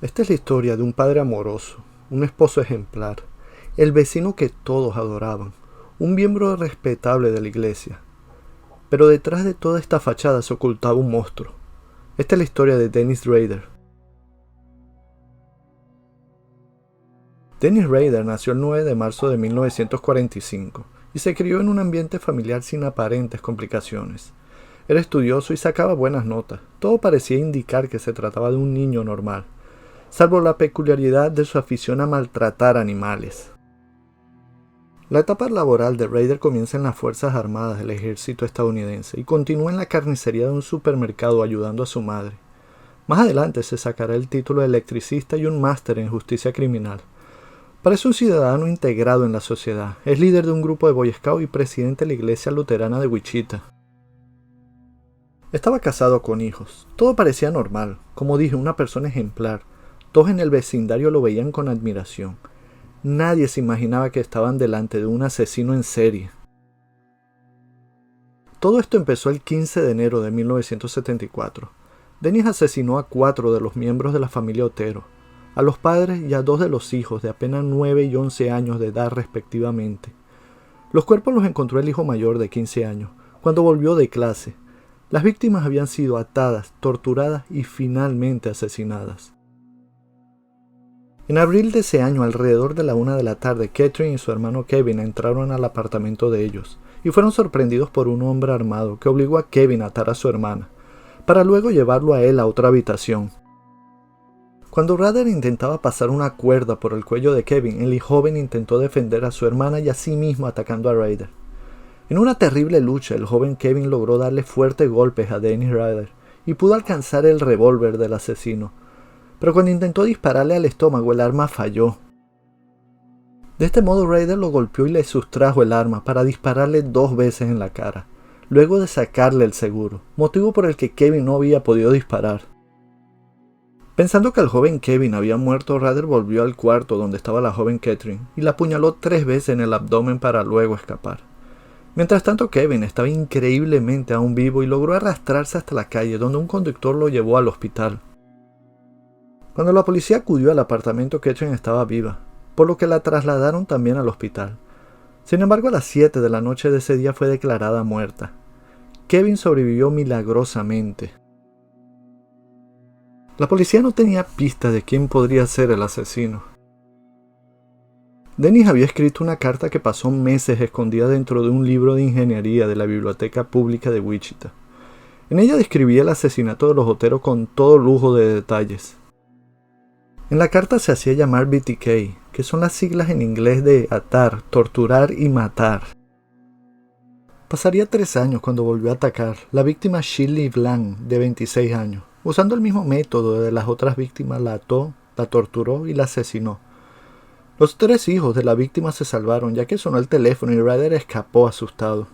Esta es la historia de un padre amoroso, un esposo ejemplar, el vecino que todos adoraban, un miembro respetable de la iglesia. Pero detrás de toda esta fachada se ocultaba un monstruo. Esta es la historia de Dennis Rader. Dennis Rader nació el 9 de marzo de 1945 y se crió en un ambiente familiar sin aparentes complicaciones. Era estudioso y sacaba buenas notas. Todo parecía indicar que se trataba de un niño normal, salvo la peculiaridad de su afición a maltratar animales. La etapa laboral de Rader comienza en las Fuerzas Armadas del Ejército estadounidense y continúa en la carnicería de un supermercado ayudando a su madre. Más adelante se sacará el título de electricista y un máster en justicia criminal. Parece un ciudadano integrado en la sociedad. Es líder de un grupo de Boy Scouts y presidente de la iglesia luterana de Wichita. Estaba casado con hijos. Todo parecía normal. Como dije, una persona ejemplar. Todos en el vecindario lo veían con admiración. Nadie se imaginaba que estaban delante de un asesino en serie. Todo esto empezó el 15 de enero de 1974. Dennis asesinó a 4 de los miembros de la familia Otero, a los padres y a 2 de los hijos de apenas 9 y 11 años de edad respectivamente. Los cuerpos los encontró el hijo mayor de 15 años, cuando volvió de clase. Las víctimas habían sido atadas, torturadas y finalmente asesinadas. En abril de ese año, alrededor de la 1 de la tarde, Catherine y su hermano Kevin entraron al apartamento de ellos y fueron sorprendidos por un hombre armado que obligó a Kevin a atar a su hermana, para luego llevarlo a él a otra habitación. Cuando Rader intentaba pasar una cuerda por el cuello de Kevin, el joven intentó defender a su hermana y a sí mismo atacando a Rader. En una terrible lucha, el joven Kevin logró darle fuertes golpes a Dennis Rader y pudo alcanzar el revólver del asesino. Pero cuando intentó dispararle al estómago, el arma falló. De este modo, Rader lo golpeó y le sustrajo el arma para dispararle 2 veces en la cara, luego de sacarle el seguro, motivo por el que Kevin no había podido disparar. Pensando que el joven Kevin había muerto, Rader volvió al cuarto donde estaba la joven Catherine y la apuñaló 3 veces en el abdomen para luego escapar. Mientras tanto, Kevin estaba increíblemente aún vivo y logró arrastrarse hasta la calle, donde un conductor lo llevó al hospital. Cuando la policía acudió al apartamento, Catherine estaba viva, por lo que la trasladaron también al hospital. Sin embargo, a las 7 de la noche de ese día fue declarada muerta. Kevin sobrevivió milagrosamente. La policía no tenía pista de quién podría ser el asesino. Dennis había escrito una carta que pasó meses escondida dentro de un libro de ingeniería de la Biblioteca Pública de Wichita. En ella describía el asesinato de los Otero con todo lujo de detalles. En la carta se hacía llamar BTK, que son las siglas en inglés de atar, torturar y matar. Pasaría 3 años cuando volvió a atacar. La víctima Shirley Blanc, de 26 años. Usando el mismo método de las otras víctimas, la ató, la torturó y la asesinó. Los 3 hijos de la víctima se salvaron, ya que sonó el teléfono y Rader escapó asustado.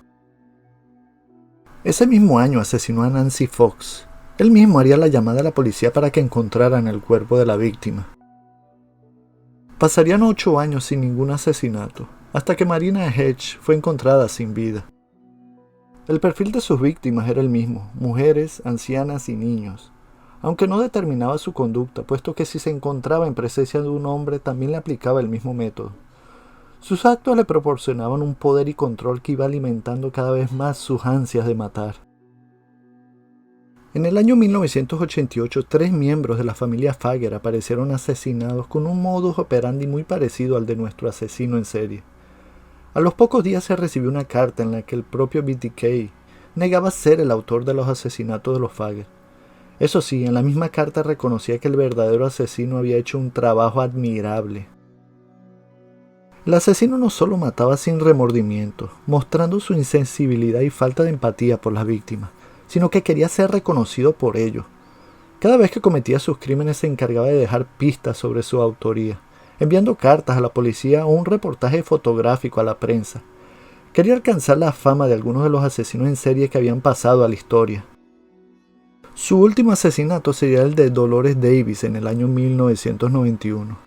Ese mismo año asesinó a Nancy Fox. Él mismo haría la llamada a la policía para que encontraran el cuerpo de la víctima. Pasarían 8 años sin ningún asesinato, hasta que Marina Hedge fue encontrada sin vida. El perfil de sus víctimas era el mismo, mujeres, ancianas y niños, aunque no determinaba su conducta, puesto que si se encontraba en presencia de un hombre también le aplicaba el mismo método. Sus actos le proporcionaban un poder y control que iba alimentando cada vez más sus ansias de matar. En el año 1988, 3 miembros de la familia Fager aparecieron asesinados con un modus operandi muy parecido al de nuestro asesino en serie. A los pocos días se recibió una carta en la que el propio BTK negaba ser el autor de los asesinatos de los Fager. Eso sí, en la misma carta reconocía que el verdadero asesino había hecho un trabajo admirable. El asesino no solo mataba sin remordimiento, mostrando su insensibilidad y falta de empatía por las víctimas, sino que quería ser reconocido por ello. Cada vez que cometía sus crímenes se encargaba de dejar pistas sobre su autoría, enviando cartas a la policía o un reportaje fotográfico a la prensa. Quería alcanzar la fama de algunos de los asesinos en serie que habían pasado a la historia. Su último asesinato sería el de Dolores Davis en el año 1991.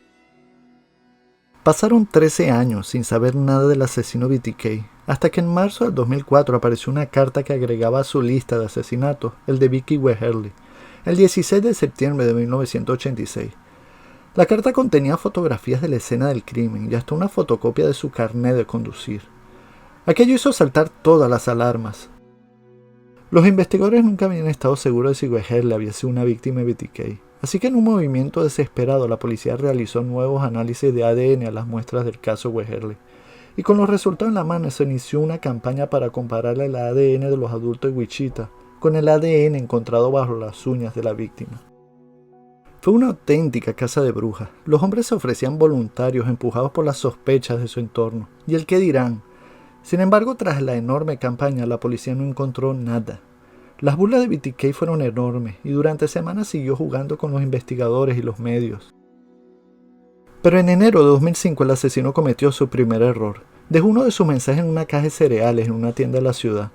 Pasaron 13 años sin saber nada del asesino BTK, hasta que en marzo del 2004 apareció una carta que agregaba a su lista de asesinatos el de Vicky Weherly, el 16 de septiembre de 1986. La carta contenía fotografías de la escena del crimen y hasta una fotocopia de su carnet de conducir. Aquello hizo saltar todas las alarmas. Los investigadores nunca habían estado seguros de si Weherle había sido una víctima de BTK, así que en un movimiento desesperado la policía realizó nuevos análisis de ADN a las muestras del caso Weherle, y con los resultados en la mano se inició una campaña para comparar el ADN de los adultos de Wichita con el ADN encontrado bajo las uñas de la víctima. Fue una auténtica caza de brujas. Los hombres se ofrecían voluntarios empujados por las sospechas de su entorno, y el qué dirán. Sin embargo, tras la enorme campaña, la policía no encontró nada. Las burlas de BTK fueron enormes y durante semanas siguió jugando con los investigadores y los medios. Pero en enero de 2005 el asesino cometió su primer error. Dejó uno de sus mensajes en una caja de cereales en una tienda de la ciudad.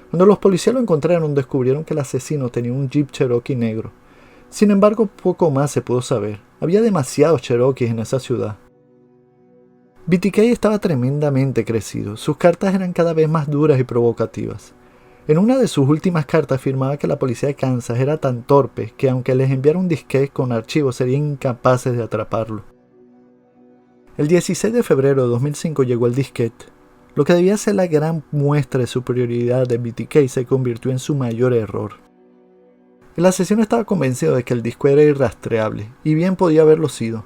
Cuando los policías lo encontraron, descubrieron que el asesino tenía un Jeep Cherokee negro. Sin embargo, poco más se pudo saber. Había demasiados Cherokees en esa ciudad. BTK estaba tremendamente crecido. Sus cartas eran cada vez más duras y provocativas. En una de sus últimas cartas afirmaba que la policía de Kansas era tan torpe que aunque les enviara un disquete con archivos serían incapaces de atraparlo. El 16 de febrero de 2005 llegó el disquete. Lo que debía ser la gran muestra de superioridad de BTK se convirtió en su mayor error. El asesino estaba convencido de que el disco era irrastreable, y bien podía haberlo sido.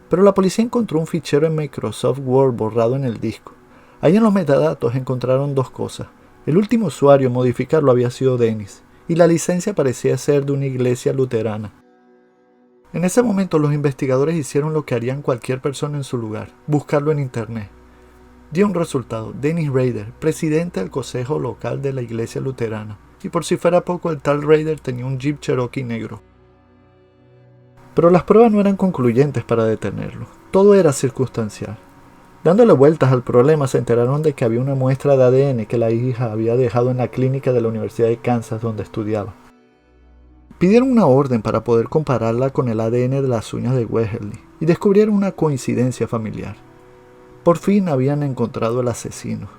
Pero la policía encontró un fichero en Microsoft Word borrado en el disco. Ahí en los metadatos encontraron dos cosas. El último usuario en modificarlo había sido Dennis, y la licencia parecía ser de una iglesia luterana. En ese momento los investigadores hicieron lo que harían cualquier persona en su lugar, buscarlo en internet. Dio un resultado: Dennis Rader, presidente del consejo local de la iglesia luterana, y por si fuera poco el tal Rader tenía un Jeep Cherokee negro. Pero las pruebas no eran concluyentes para detenerlo, todo era circunstancial. Dándole vueltas al problema se enteraron de que había una muestra de ADN que la hija había dejado en la clínica de la Universidad de Kansas donde estudiaba. Pidieron una orden para poder compararla con el ADN de las uñas de Weherle y descubrieron una coincidencia familiar. Por fin habían encontrado al asesino.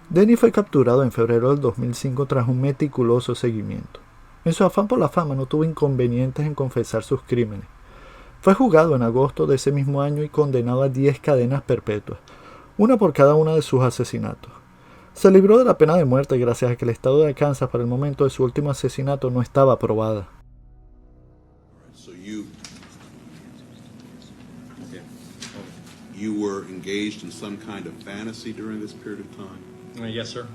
Denny fue capturado en febrero del 2005 tras un meticuloso seguimiento. En su afán por la fama no tuvo inconvenientes en confesar sus crímenes. Fue juzgado en agosto de ese mismo año y condenado a 10 cadenas perpetuas, una por cada uno de sus asesinatos. Se libró de la pena de muerte gracias a que el estado de Kansas para el momento de su último asesinato no estaba aprobada. You were engaged in some kind of fantasy during this period of time? Yes, sir.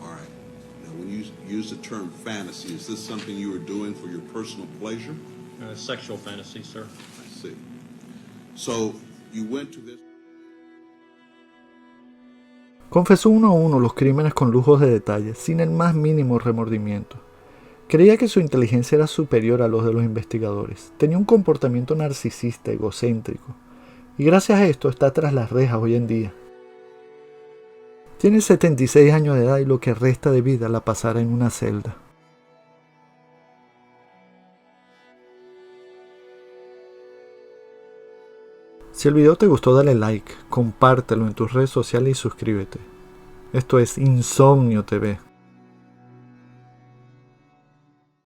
All right. Now, when you use the term fantasy, is this something you were doing for your personal pleasure? Sexual fantasy, sir. I see. So, you went to this... Confesó uno a uno los crímenes con lujos de detalle, sin el más mínimo remordimiento. Creía que su inteligencia era superior a los de los investigadores. Tenía un comportamiento narcisista, egocéntrico. Y gracias a esto está tras las rejas hoy en día. Tiene 76 años de edad y lo que resta de vida la pasará en una celda. Si el video te gustó dale like, compártelo en tus redes sociales y suscríbete. Esto es Insomnio TV.